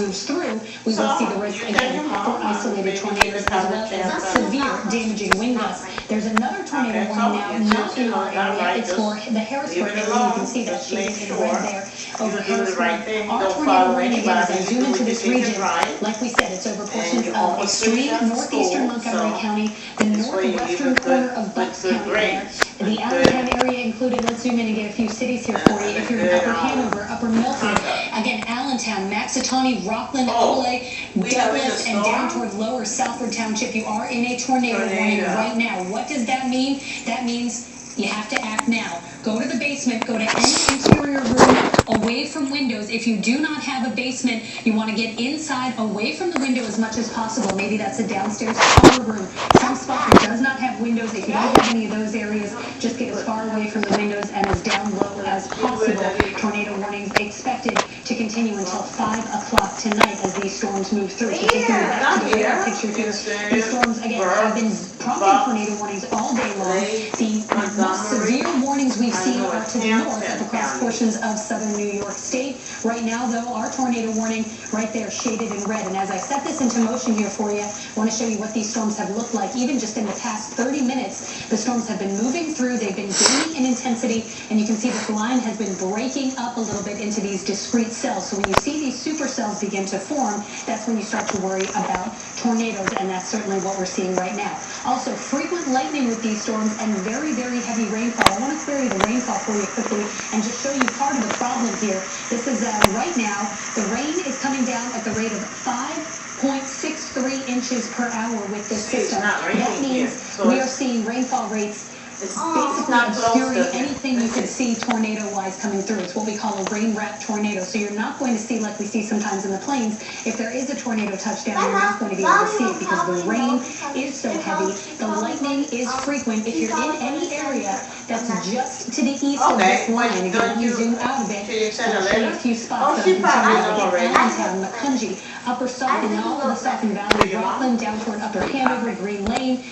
moves through, we will see the risk again for isolated tornadoes as well as severe damaging wind gusts. There's another tornado warning now, not in our area. It's for the Harrisburg area. You can see that shaded in red there over Harrisburg. Our tornado warning again, as I zoom into this region, like we said, it's over portions of extreme northeastern Montgomery County, the northwestern corner of Bucks County there, the Allentown area included. Let's zoom in and get a few cities here for you. If you're in Upper Hanover, Upper Milford, again, Allentown, Maxatawny, Rockland, Olay, Douglas, and down toward lower Southwood Township, you are in a tornado warning right now. What does that mean? That means you have to act now. Go to the basement, go to any interior room away from windows. If you do not have a basement, you want to get inside, away from the window as much as possible. Maybe that's a downstairs power room. Some spot that does not have windows. If you don't have any of those areas, just get as far away from the windows and as down low as possible. Tornado warnings expected to continue until 5 o'clock tonight as these storms move through. So taking you back to the radar picture here, these storms, again, have been prompting tornado warnings all day long. The most severe warnings we've seen are to the north of across portions of southern New York State. Right now, though, our tornado warning right there shaded in red. And as I set this into motion here for you, I want to show you what these storms have looked like. Even just in the past 30 minutes, the storms have been moving through. They've been gaining in intensity, and you can see that the line has been breaking up a little bit into these discrete cells. So when you see these supercells begin to form, that's when you start to worry about tornadoes, and that's certainly what we're seeing right now. Also, frequent lightning with these storms and very, very heavy rainfall. I want to clear you the rainfall for you quickly and just show you part of the problem here. This is right now, the rain is coming down at the rate of 5.63 inches per hour with this system. That means we are seeing rainfall rates basically obscuring anything you could see tornado-wise coming through. It's what we call a rain-wrapped tornado. So you're not going to see, like we see sometimes in the plains, if there is a tornado touchdown, you're not going to be able to see it because the rain is so heavy. The lightning is frequent. If you're in any area that's just to the east of this line, if you want to zoom out a bit, I'll show you a few spots that I'm concerned with. Allentown, Macungie, Upper Saucon, and all of the Saucon Valley, Rockland, down toward Upper Hanover, Green Lane.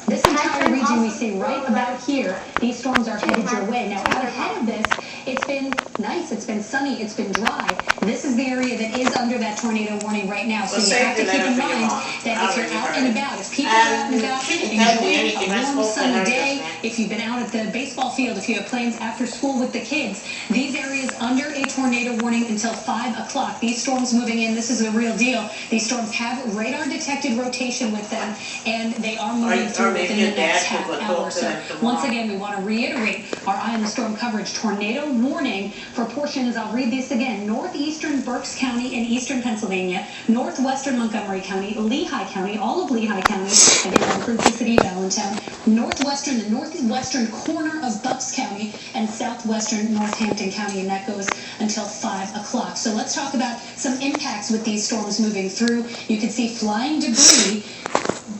This entire region we see right about here, these storms are headed your way. Now, out ahead of this, it's been nice, it's been sunny, it's been dry. This is the area that is under that tornado warning right now. So you have to keep in mind that if you're out and about, if people are out and about, enjoying a warm, sunny day, if you've been out at the baseball field, if you have plans after school with the kids, these areas under a tornado warning until 5 o'clock. These storms moving in, this is a real deal. These storms have radar-detected rotation with them, and they are moving through within the next half hour. So once again, we want to reiterate our eye on the storm coverage. Tornado warning for portions, I'll read this again, northeastern Berks County and eastern Pennsylvania, northwestern Montgomery County, Lehigh County, all of Lehigh County, again, that includes the city of Allentown, the northwestern corner of Bucks County, and southwestern Northampton County, and that goes until 5 o'clock. So let's talk about some impacts with these storms moving through. You can see flying debris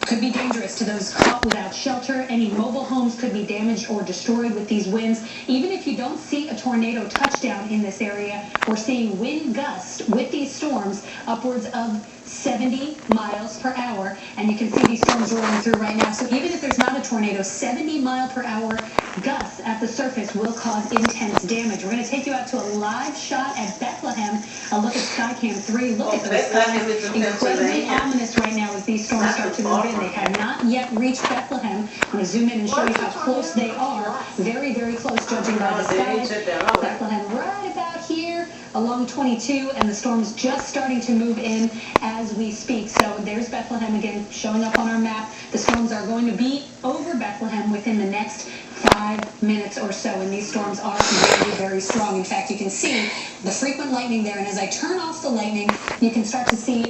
could be dangerous to those caught without shelter. Any mobile homes could be damaged or destroyed with these winds. Even if you don't see a tornado touchdown in this area, we're seeing wind gusts with these storms upwards of 70 miles per hour, and you can see these storms rolling through right now. So even if there's not a tornado, 70-mile-per-hour gusts at the surface will cause intense damage. We're going to take you out to a live shot at Bethlehem, a look at Skycam 3. Look at those skies. Incredibly ominous right now as these storms start to move in. They have not yet reached Bethlehem. I'm going to zoom in and show you how close they are. Very, very close, judging by the skies. Bethlehem right about here along 22, and the storm's just starting to move in as we speak. So there's Bethlehem again showing up on our map. The storms are going to be over Bethlehem within the next 5 minutes or so, and these storms are very, very strong. In fact, you can see the frequent lightning there, and as I turn off the lightning, you can start to see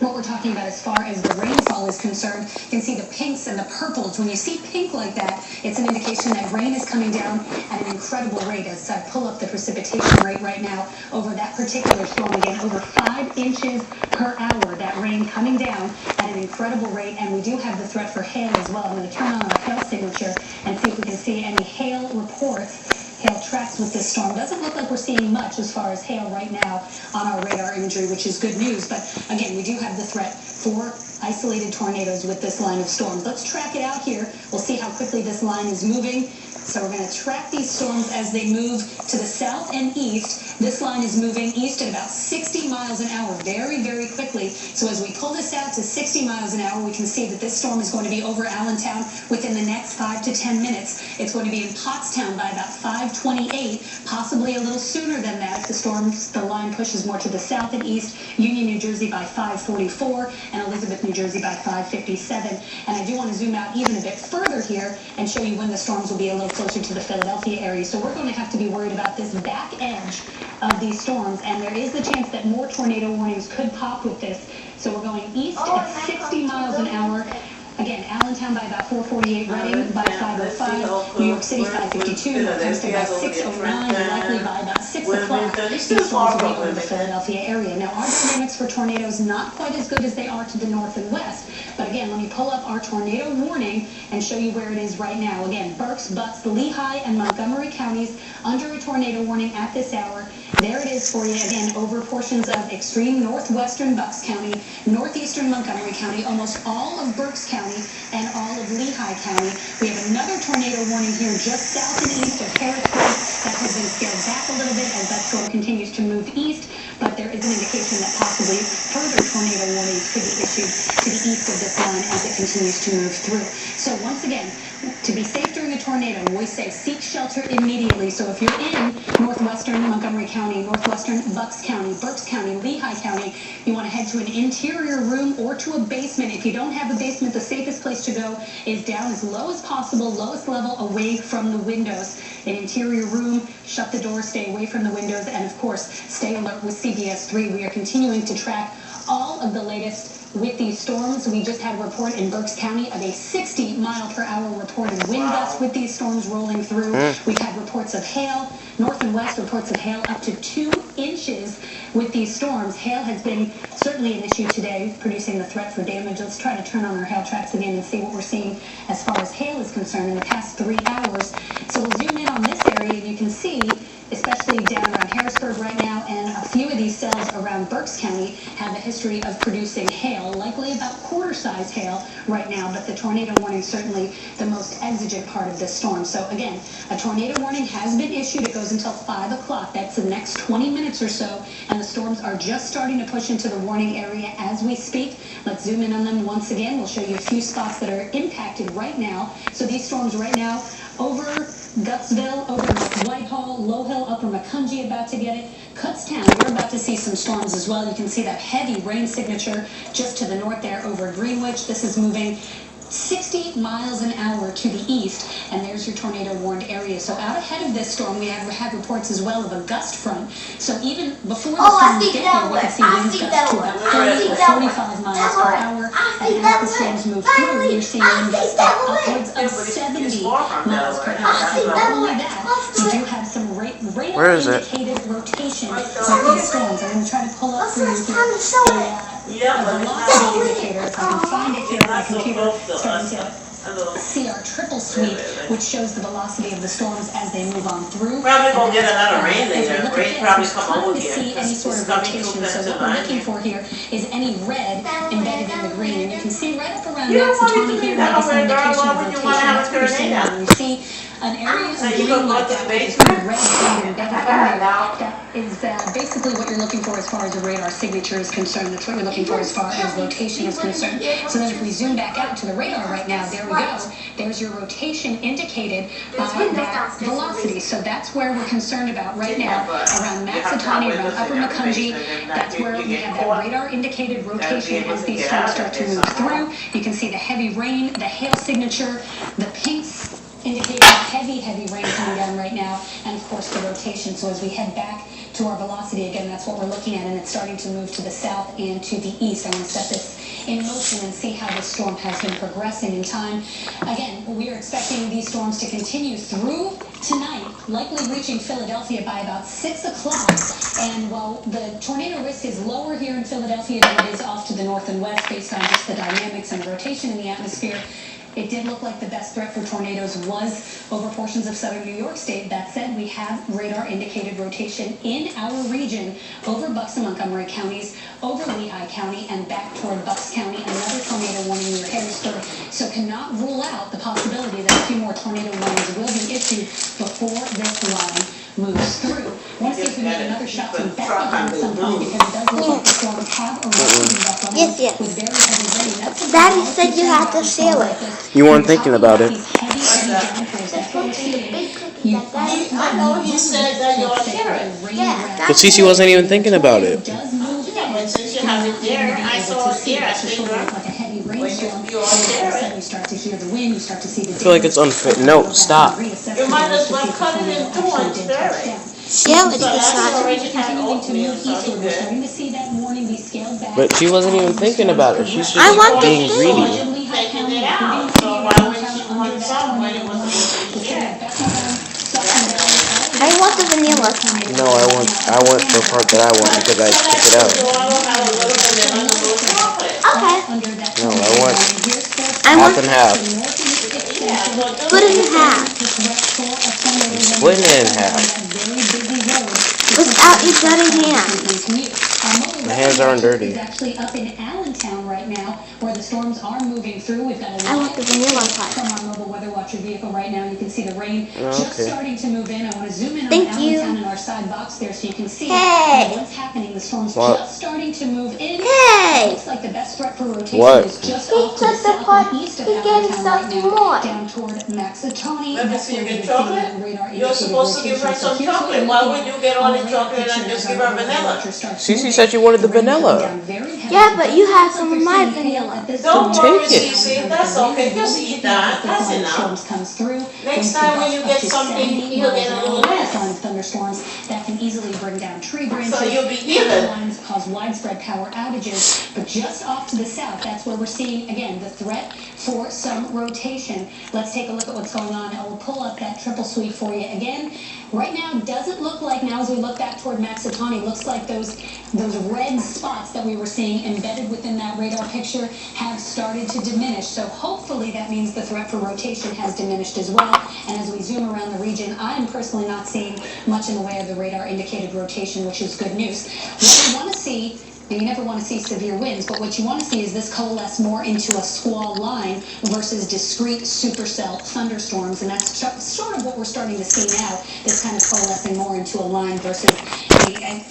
what we're talking about as far as the rainfall is concerned. You can see the pinks and the purples. When you see pink like that, it's an indication that rain is coming down at an incredible rate. As I pull up the precipitation rate right now over that particular storm, again, over 5 inches per hour, that rain coming down at an incredible rate. And we do have the threat for hail as well. I'm going to turn on our hail signature and see if we can see any hail reports. Hail tracks with this storm. Doesn't look like we're seeing much as far as hail right now on our radar imagery, which is good news. But again, we do have the threat for isolated tornadoes with this line of storms. Let's track it out here. We'll see how quickly this line is moving. So we're going to track these storms as they move to the south and east. This line is moving east at about 60 miles an hour, very, very quickly. So as we pull this out to 60 miles an hour, we can see that this storm is going to be over Allentown within the next 5 to 10 minutes. It's going to be in Pottstown by about 5:28, possibly a little sooner than that. The line pushes more to the south and east. Union, New Jersey by 5:44, and Elizabeth, New Jersey by 5:57. And I do want to zoom out even a bit further here and show you when the storms will be a little closer to the Philadelphia area. So we're going to have to be worried about this back edge of these storms, and there is the chance that more tornado warnings could pop with this. So we're going east at 60 miles an hour. Again, Allentown by about 4:48, Reading by 5:05, New York City 5:52, Hempstead by 6:09, and likely by about 6 o'clock, these storms will be over the Philadelphia area. Now, our dynamics for tornadoes not quite as good as they are to the north and west, but again, let me pull up our tornado warning and show you where it is right now. Again, Berks, Bucks, Lehigh, and Montgomery counties under a tornado warning at this hour. There it is for you, again, over portions of extreme northwestern Bucks County, northeastern Montgomery County, almost all of Berks County, and all of Lehigh County. We have another tornado warning here just south and east of Harrisburg. That has been scaled back a little bit as that storm continues to move east, but there is an indication that possibly further tornado warnings could be issued to the east of this line as it continues to move through. So once again, to be safe during a tornado, we say seek shelter immediately. So if you're in northwestern Montgomery County, northwestern Bucks County, Berks County, Lehigh County, you want to head to an interior room or to a basement. If you don't have a basement, the safest place to go is down as low as possible, lowest level, away from the windows. An interior room, shut the door, stay away from the windows, and of course, stay alert with CBS 3. We are continuing to track all of the latest with these storms. We just had a report in Berks County of a 60-mile-per-hour reported wind gust with these storms rolling through. We've had reports of hail, north and west reports of hail up to 2 inches with these storms. Hail has been certainly an issue today, producing the threat for damage. Let's try to turn on our hail tracks again and see what we're seeing as far as hail is concerned in the past 3 hours. So we'll zoom in on this area, and you can see, especially down around Harrisburg right now, and a few of these cells around Berks County have a history of producing hail, likely about quarter-size hail right now, but the tornado warning is certainly the most exigent part of this storm. So again, a tornado warning has been issued. It goes until 5 o'clock. That's the next 20 minutes or so, and the storms are just starting to push into the warning area as we speak. Let's zoom in on them once again. We'll show you a few spots that are impacted right now. So these storms right now over Gutsville, over North Whitehall, Low Hill, Upper Macungie about to get it. Kutztown, you're about to see some storms as well. You can see that heavy rain signature just to the north there over Greenwich. This is moving 60 miles an hour to the east, and there's your tornado warned area. So out ahead of this storm, we have had reports as well of a gust front. So even before the storms get there, we can see winds gust to about 30 or 45 miles per hour. And as the storms move through, you're seeing wind gusts upwards of 70 miles per hour. And not only that, you do have some radar-indicated rotation with these storms. I'm going to try to pull up for you here a velocity indicator. If I can find it here on my computer, starting to see our triple sweep, which shows the velocity of the storms as they move on through. Probably gonna get another rain later. Rain probably come over here. See any sort of rotation. So what we're looking for here is any red embedded in the green. And you can see right up around Maxitani here, maybe some indication of rotation. That's pretty similar. You see an area of green like that with a red shade embedded in there. That is basically what you're looking for as far as a radar signature is concerned. That's what you're looking for as far as rotation is concerned. So then if we zoom back out to the radar right now, there we go. There's your rotation indicated by that velocity. So that's where we're concerned about right now, around Maxitani, around Upper Macungie. That's where we have that radar indicated rotation as these storms start to move through. You can see the heavy rain, the hail signature, the pinks indicating heavy rain coming down right now, and of course the rotation. So as we head back to our velocity again, that's what we're looking at, and it's starting to move to the south and to the east. I want to set this in motion and see how this storm has been progressing in time. Again, we are expecting these storms to continue through tonight, likely reaching Philadelphia by about 6 o'clock. And while the tornado risk is lower here in Philadelphia than it is off to the north and west based on just the dynamics and the rotation in the atmosphere, it did look like the best threat for tornadoes was over portions of southern New York State. That said, we have radar-indicated rotation in our region over Bucks and Montgomery counties, over Lehigh County, and back toward Bucks County. Another tornado cannot rule out the possibility that a few more tornado warnings will be issued before this line moves through. I want to see if we get another shot from Bethlehem at some point, because it does look like the storms have arrived in Bethlehem Yes. with very heavy rain. That's Daddy said you had to seal it. You weren't thinking about it. I know he said that you'll share it. Yeah. But Cece wasn't even thinking about it. Yeah, but since you have it there, I saw it here, I figured you all share it. You start to hear the wind, you start to see the I feel like it's unfair. No, stop. You might as well cut it in two and share it. Seal it. So It's that's not. already had oatmeal, so it's good. starting to see that warning be scaled back. But she wasn't even thinking about it. She's I want just the being food. greedy. Taking it out, so why would you want some when it was supposed to be shared? I want the vanilla. No, I want the part that I want because I took it out. So I don't have a little bit of vanilla chocolate. Okay. No, I want I half want and half. Yeah, so do split it in half Split it in half. without your dirty hand. My hands aren't dirty. It's actually up in Allentown right now, where the storms are moving through. We've got a I want the vanilla part. from our mobile weather watcher vehicle right now. You can see the rain just Okay. starting to move in. I want to zoom in on Thank you. Allentown in our side box there, so you can see Hey. what's happening. The storm's What? just starting to move in. Hey. Looks like the best threat for rotation What? is just He off to the took the south part. and east of He gave Allentown right himself now, more. down toward Maxatoni. Let me That's see where you we're get seeing chocolate. that radar You're indicated supposed to give her rotation. So some here's what chocolate. we're Why looking would you at get all on the radar chocolate and picture just as give our her weather vanilla? watcher starts Cece moving. said you wanted the rain coming vanilla. down very heavy. Yeah, but you have It some looks of like my they're seeing hail vanilla. at this Don't time. worry, Take it. Cece, that's okay. Just eat that. That's Line enough. storms comes through. Next time when you get something, you'll get a little less. Thunderstorms that can easily bring down tree branches. So you'll be even. Lines cause widespread power outages. But just off to the south, that's where we're seeing, again, the threat for some rotation. Let's take a look at what's going on. I will pull up that triple sweep for you again. Right now, doesn't look like, now as we look back toward Maxatoni, looks like those red spots that we were seeing embedded within that radar picture have started to diminish. So hopefully that means the threat for rotation has diminished as well. And as we zoom around the region, I am personally not seeing much in the way of the radar indicated rotation, which is good news. What we want to see, and you never want to see severe winds, but what you want to see is this coalesce more into a squall line versus discrete supercell thunderstorms. And that's sort of what we're starting to see now, this kind of coalescing more into a line versus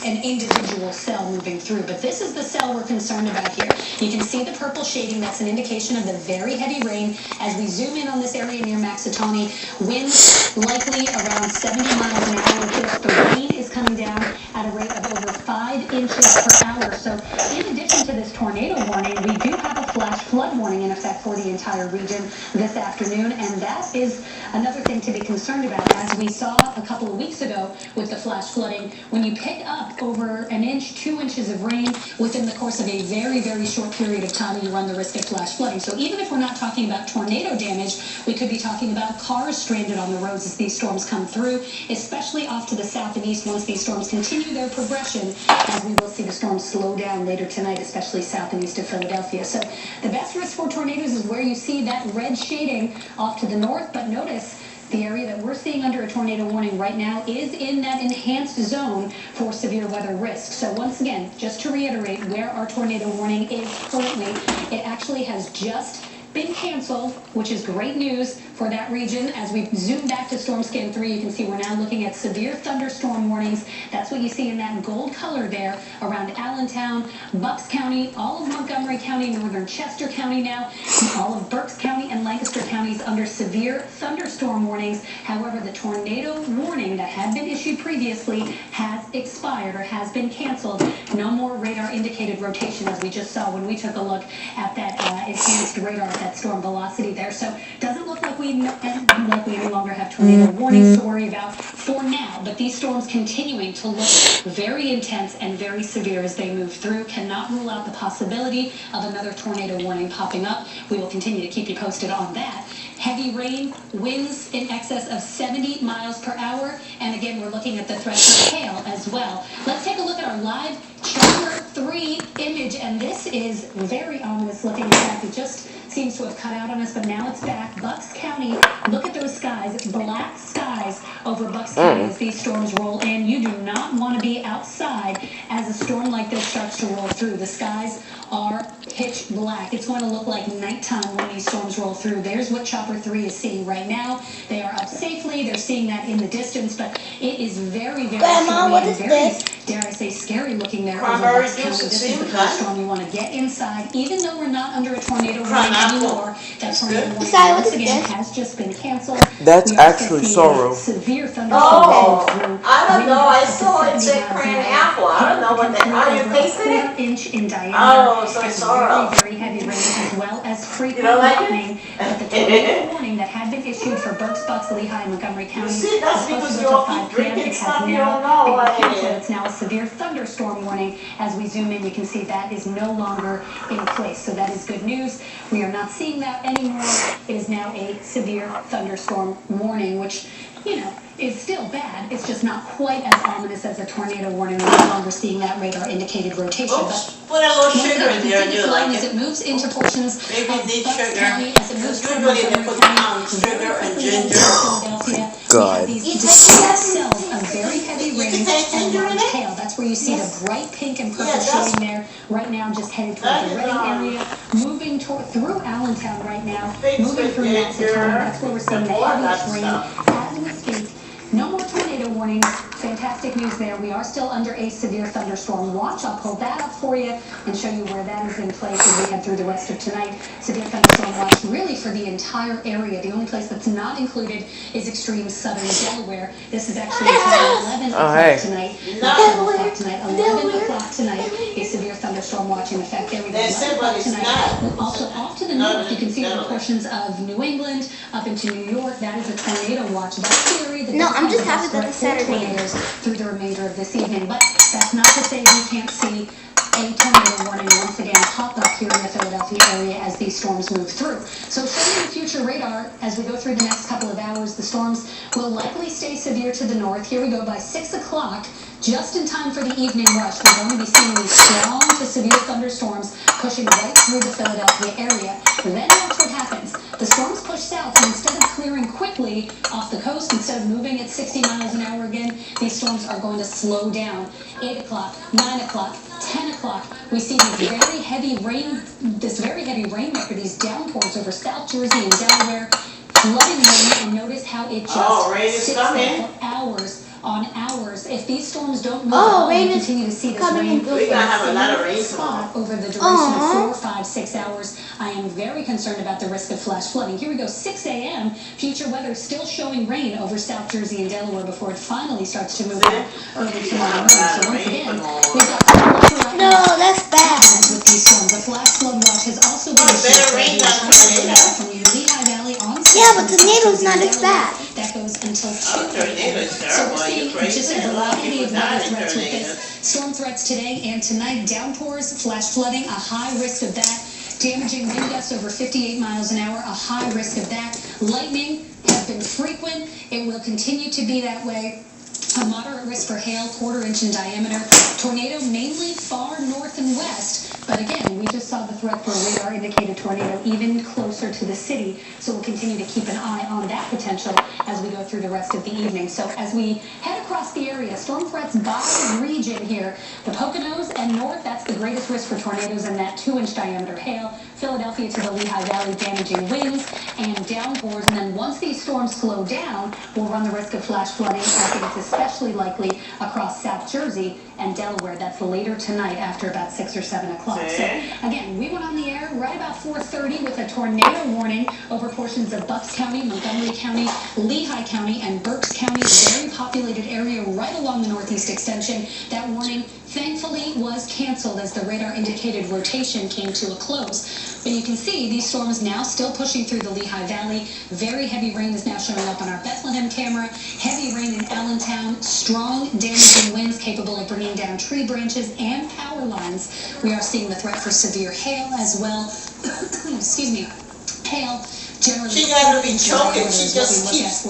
an individual cell moving through. But this is the cell we're concerned about here. You can see the purple shading. That's an indication of the very heavy rain. As we zoom in on this area near Maxatoni, winds likely around 70 miles an hour. The rain is coming down at a rate of over 5 inches per hour. So in addition to this tornado warning, we do have a flash flood warning in effect for the entire region this afternoon. And that is another thing to be concerned about. As we saw a couple of weeks ago with the flash flooding, when you pick up over an inch, 2 inches of rain within the course of a very, very short period of time, you run the risk of flash flooding. So even if we're not talking about tornado damage, we could be talking about cars stranded on the roads as these storms come through, especially off to the south and east once these storms continue their progression, as we will see the storms slow down later tonight, especially south and east of Philadelphia. So the best risk for tornadoes is where you see that red shading off to the north, but notice the area that we're seeing under a tornado warning right now is in that enhanced zone for severe weather risk. So once again, just to reiterate where our tornado warning is currently, it actually has just been canceled, which is great news for that region. As we zoom back to Storm Scan 3, you can see we're now looking at severe thunderstorm warnings. That's what you see in that gold color there around Allentown, Bucks County, all of Montgomery County, northern Chester County now, all of Berks County and Lancaster counties under severe thunderstorm warnings. However, the tornado warning that had been issued previously has expired or has been canceled. No more radar indicated rotation, as we just saw when we took a look at that enhanced radar, that storm velocity there. So doesn't look like we any longer have tornado warnings to worry about for now. But these storms continuing to look very intense and very severe as they move through. Cannot rule out the possibility of another tornado warning popping up. We will continue to keep you posted on that. Heavy rain, winds in excess of 70 miles per hour. And again, we're looking at the threat of hail as well. Let's take a look at our live Chapter 3 image and and this is very ominous looking. In fact, it just seems to have cut out on us, but now it's back. Bucks County, look at those skies, black skies over Bucks County as these storms roll in. You do not want to be outside as a storm like this starts to roll through. The skies are pitch black. It's going to look like nighttime when these storms roll through. There's what Chopper 3 is seeing right now. They are up safely. They're seeing that in the distance, but it is very, very Grandma, what is this? Dare I say, scary looking there over Bucks County. This is the kind of storm you want to get inside, even though we're not under a tornado warning anymore. That tornado warning once again has just been canceled. That's actually sorrow. Severe thunderstorms through. I don't know. I saw it say cran apple. I don't know what the. Are you tasting it? Inch in diameter. Oh, so and sorrow. very, very heavy rain as well as frequent like lightning. But the tornado warning that had been issued for Berks, Bucks, Lehigh, and Montgomery County See, that's because you all keep drinking stuff you don't now know. been canceled. It's now a severe thunderstorm warning. As we zoom in, you can see that is no longer in place. So that is good news. We are not seeing that anymore. It is now a severe thunderstorm warning, which, you know, is still bad. It's just not quite as ominous as a tornado warning. We're no longer seeing that radar indicated rotation. Oops, put a little sugar in there and you like as it. it moves into portions Maybe of need Bucks sugar. County, as it moves toward Usually they Montgomery put County, sugar and very ginger. Philadelphia. God. We have these distinct cells of very heavy rain can take and ginger in large it? hail. That's where you see the bright pink and purple Yeah, that's- shading there. Right now, just headed toward the Reading area, moving through Allentown right now, moving through Maxitown. That's where we're seeing the heaviest rain as we speak. No more tornado warnings. Fantastic news there. We are still under a severe thunderstorm watch. I'll pull that up for you and show you where that is in place as we head through the rest of tonight. Severe thunderstorm watch really for the entire area. The only place that's not included is extreme southern Delaware. This is actually until 11 o'clock tonight. Not 12 o'clock tonight. 11 o'clock tonight. A severe thunderstorm watch in effect. There we go. 11 o'clock tonight. Also off to the north, you can see the portions of New England up into New York. That is a tornado watch. That's the area that No, I'm just happy that it's Saturday. Through the remainder of this evening, but that's not to say we can't see a tornado warning once again pop up here in the Philadelphia area as these storms move through. So showing you future radar as we go through the next couple of hours, the storms will likely stay severe to the north. Here we go by 6 o'clock. Just in time for the evening rush, we're going to be seeing these strong to severe thunderstorms pushing right through the Philadelphia area. Then watch what happens. The storms push south, and instead of clearing quickly off the coast, instead of moving at 60 miles an hour again, these storms are going to slow down. 8 o'clock, 9 o'clock, 10 o'clock, we see this very heavy rain maker, these downpours over South Jersey and Delaware, flooding rain, and notice how it just sits there for hours on hours. If these storms don't move on, we continue to see this rain We're gonna have a lot of rain tomorrow. over the duration of 4, 5, 6 hours. I am very concerned about the risk of flash flooding. Here we go, 6 a.m. Future weather still showing rain over South Jersey and Delaware before it finally starts to move out early tomorrow morning. So once again, we've got No, that's bad. with these storms. A flash flood watch has also been issued for the entire from the Lehigh Valley on. Yeah, but tornado's not as bad. That goes until 2 tornado is terrible. So we're seeing just a variety of weather threats with this. Storm threats today and tonight. Downpours, flash flooding, a high risk of that. Damaging wind gusts over 58 miles an hour, a high risk of that. Lightning has been frequent. It will continue to be that way. A moderate risk for hail, 1/4 inch in diameter. Tornado mainly far north and west. But again, we just saw the threat for a radar indicated tornado even closer to the city. So we'll continue to keep an eye on that potential as we go through the rest of the evening. So as we head across the area, storm threats by region here. The Poconos and north, that's the greatest risk for tornadoes and that 2-inch diameter hail. Philadelphia to the Lehigh Valley, damaging winds and downpours. And then once these storms slow down, we'll run the risk of flash flooding. I think it's especially likely across South Jersey and Delaware. That's later tonight after about 6 or 7 o'clock. So again, we went on the air right about 4:30 with a tornado warning over portions of Bucks County, Montgomery County, Lehigh County, and Berks County, a very populated area right along the northeast extension. That warning thankfully was canceled as the radar indicated rotation came to a close. But you can see these storms now still pushing through the Lehigh Valley. Very heavy rain is now showing up on our Bethlehem camera. Heavy rain in Allentown. Strong damaging winds capable of bringing down tree branches and power lines. We are seeing the threat for severe hail as well. Excuse me. Hail generally. She got to be choking. She just keeps